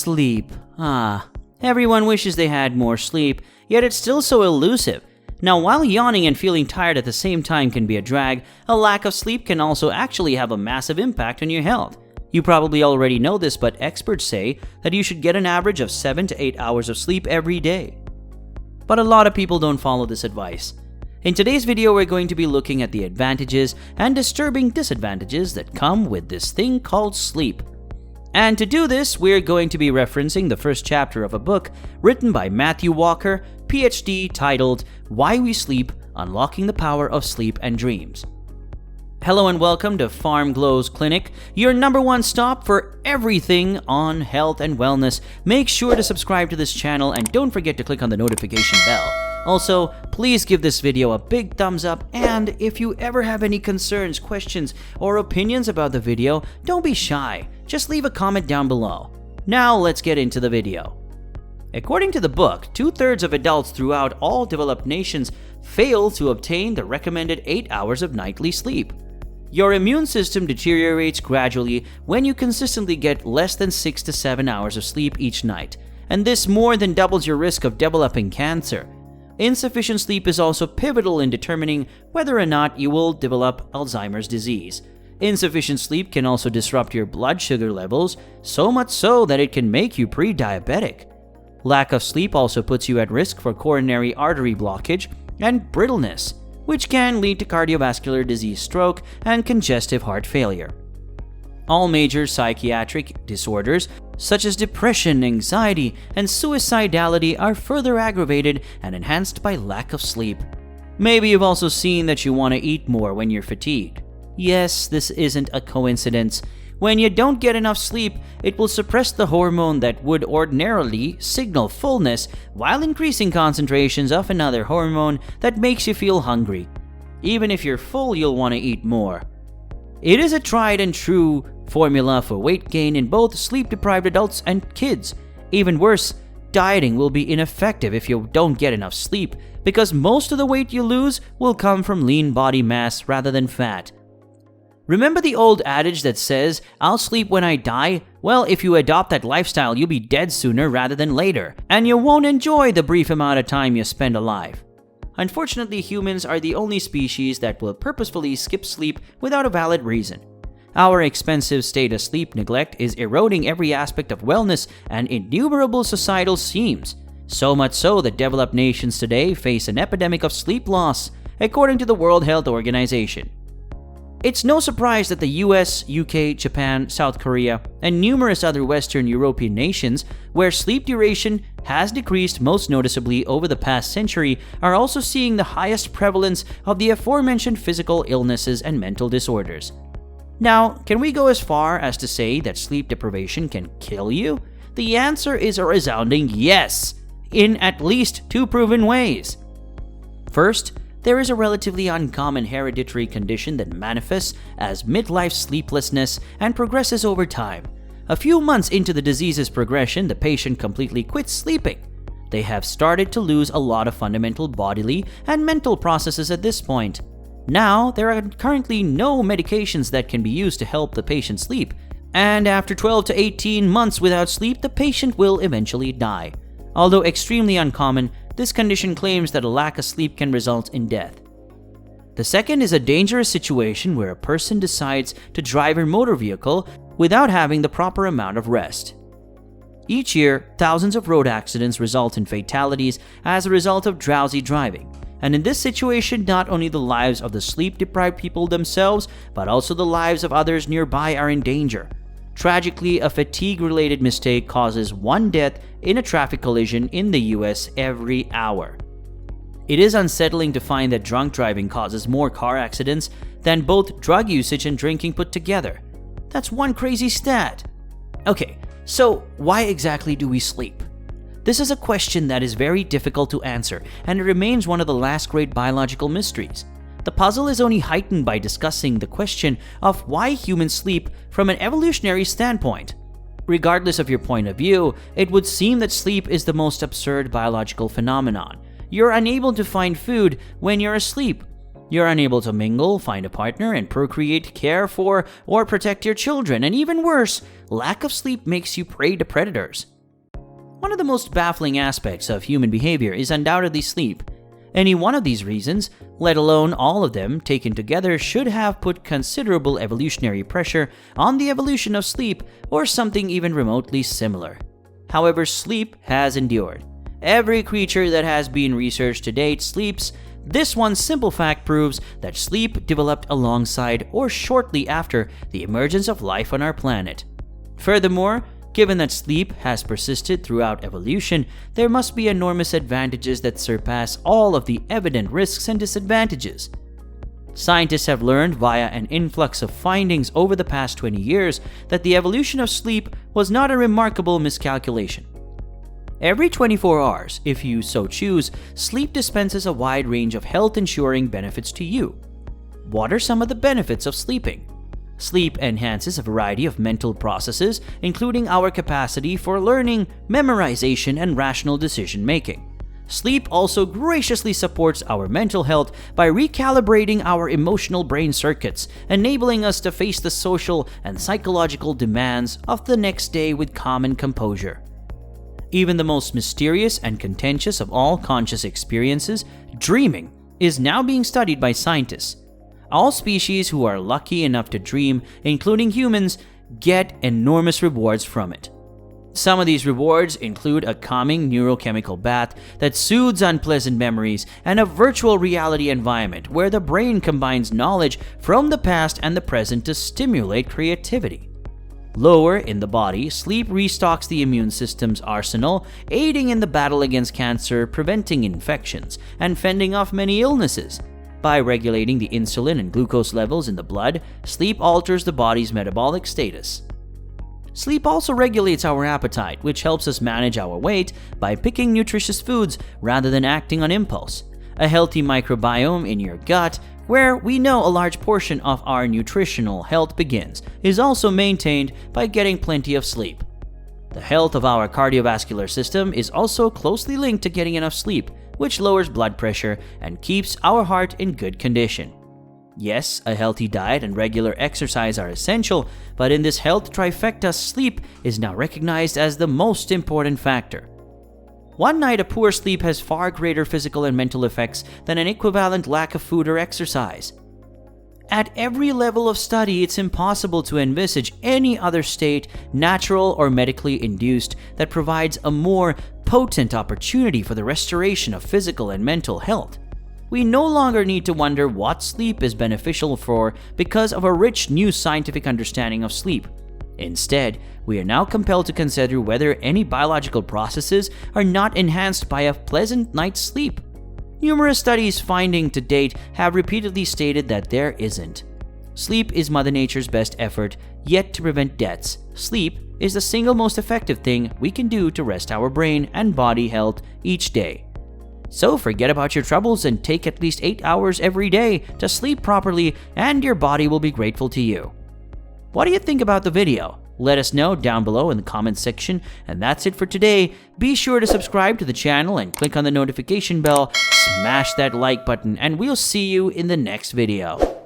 Sleep. Everyone wishes they had more sleep, yet it's still so elusive. Now, while yawning and feeling tired at the same time can be a drag, a lack of sleep can also actually have a massive impact on your health. You probably already know this, but experts say that you should get an average of 7 to 8 hours of sleep every day. But a lot of people don't follow this advice. In today's video, we're going to be looking at the advantages and disturbing disadvantages that come with this thing called sleep. And to do this, we're going to be referencing the first chapter of a book written by Matthew Walker, PhD, titled Why We Sleep: Unlocking the Power of Sleep and Dreams. Hello and welcome to Pharm Glo's Clinic, your #1 stop for everything on health and wellness. Make sure to subscribe to this channel and don't forget to click on the notification bell. Also, please give this video a big thumbs up, and if you ever have any concerns, questions, or opinions about the video, don't be shy. Just leave a comment down below. Now let's get into the video. According to the book, 2/3 of adults throughout all developed nations fail to obtain the recommended 8 hours of nightly sleep. Your immune system deteriorates gradually when you consistently get less than 6 to 7 hours of sleep each night, and this more than doubles your risk of developing cancer. Insufficient sleep is also pivotal in determining whether or not you will develop Alzheimer's disease. Insufficient sleep can also disrupt your blood sugar levels, so much so that it can make you pre-diabetic. Lack of sleep also puts you at risk for coronary artery blockage and brittleness, which can lead to cardiovascular disease, stroke, and congestive heart failure. All major psychiatric disorders, such as depression, anxiety, and suicidality, are further aggravated and enhanced by lack of sleep. Maybe you've also seen that you want to eat more when you're fatigued. Yes, this isn't a coincidence. When you don't get enough sleep, it will suppress the hormone that would ordinarily signal fullness while increasing concentrations of another hormone that makes you feel hungry. Even if you're full, you'll want to eat more. It is a tried and true formula for weight gain in both sleep-deprived adults and kids. Even worse, dieting will be ineffective if you don't get enough sleep, because most of the weight you lose will come from lean body mass rather than fat. Remember the old adage that says, "I'll sleep when I die"? Well, if you adopt that lifestyle, you'll be dead sooner rather than later, and you won't enjoy the brief amount of time you spend alive. Unfortunately, humans are the only species that will purposefully skip sleep without a valid reason. Our expensive state of sleep neglect is eroding every aspect of wellness and innumerable societal schemes. So much so that developed nations today face an epidemic of sleep loss, according to the World Health Organization. It's no surprise that the US, UK, Japan, South Korea, and numerous other Western European nations, where sleep duration has decreased most noticeably over the past century, are also seeing the highest prevalence of the aforementioned physical illnesses and mental disorders. Now, can we go as far as to say that sleep deprivation can kill you? The answer is a resounding yes, in at least 2 proven ways. First, there is a relatively uncommon hereditary condition that manifests as midlife sleeplessness and progresses over time. A few months into the disease's progression, the patient completely quits sleeping. They have started to lose a lot of fundamental bodily and mental processes at this point. Now, there are currently no medications that can be used to help the patient sleep, and after 12 to 18 months without sleep, the patient will eventually die. Although extremely uncommon, this condition claims that a lack of sleep can result in death. The second is a dangerous situation where a person decides to drive a motor vehicle without having the proper amount of rest. Each year, thousands of road accidents result in fatalities as a result of drowsy driving. And in this situation, not only the lives of the sleep-deprived people themselves, but also the lives of others nearby are in danger. Tragically, a fatigue-related mistake causes 1 death in a traffic collision in the US every hour. It is unsettling to find that drunk driving causes more car accidents than both drug usage and drinking put together. That's one crazy stat. Okay, so why exactly do we sleep? This is a question that is very difficult to answer, and it remains one of the last great biological mysteries. The puzzle is only heightened by discussing the question of why humans sleep from an evolutionary standpoint. Regardless of your point of view, it would seem that sleep is the most absurd biological phenomenon. You're unable to find food when you're asleep. You're unable to mingle, find a partner, and procreate, care for, or protect your children, and even worse, lack of sleep makes you prey to predators. One of the most baffling aspects of human behavior is undoubtedly sleep. Any one of these reasons, let alone all of them taken together, should have put considerable evolutionary pressure on the evolution of sleep or something even remotely similar. However, sleep has endured. Every creature that has been researched to date sleeps. This one simple fact proves that sleep developed alongside or shortly after the emergence of life on our planet. Furthermore, given that sleep has persisted throughout evolution, there must be enormous advantages that surpass all of the evident risks and disadvantages. Scientists have learned via an influx of findings over the past 20 years that the evolution of sleep was not a remarkable miscalculation. Every 24 hours, if you so choose, sleep dispenses a wide range of health-ensuring benefits to you. What are some of the benefits of sleeping? Sleep enhances a variety of mental processes, including our capacity for learning, memorization, and rational decision-making. Sleep also graciously supports our mental health by recalibrating our emotional brain circuits, enabling us to face the social and psychological demands of the next day with calm and composure. Even the most mysterious and contentious of all conscious experiences, dreaming, is now being studied by scientists. All species who are lucky enough to dream, including humans, get enormous rewards from it. Some of these rewards include a calming neurochemical bath that soothes unpleasant memories and a virtual reality environment where the brain combines knowledge from the past and the present to stimulate creativity. Lower in the body, sleep restocks the immune system's arsenal, aiding in the battle against cancer, preventing infections, and fending off many illnesses. By regulating the insulin and glucose levels in the blood, sleep alters the body's metabolic status. Sleep also regulates our appetite, which helps us manage our weight by picking nutritious foods rather than acting on impulse. A healthy microbiome in your gut, where we know a large portion of our nutritional health begins, is also maintained by getting plenty of sleep. The health of our cardiovascular system is also closely linked to getting enough sleep, which lowers blood pressure and keeps our heart in good condition. Yes, a healthy diet and regular exercise are essential, but in this health trifecta, sleep is now recognized as the most important factor. One night of poor sleep has far greater physical and mental effects than an equivalent lack of food or exercise. At every level of study, it's impossible to envisage any other state, natural or medically induced, that provides a more potent opportunity for the restoration of physical and mental health. We no longer need to wonder what sleep is beneficial for because of a rich new scientific understanding of sleep. Instead, we are now compelled to consider whether any biological processes are not enhanced by a pleasant night's sleep. Numerous studies finding to date have repeatedly stated that there isn't. Sleep is Mother Nature's best effort yet to prevent deaths. Sleep is the single most effective thing we can do to rest our brain and body health each day. So forget about your troubles and take at least 8 hours every day to sleep properly, and your body will be grateful to you. What do you think about the video? Let us know down below in the comments section. And that's it for today. Be sure to subscribe to the channel and click on the notification bell, smash that like button, and we'll see you in the next video.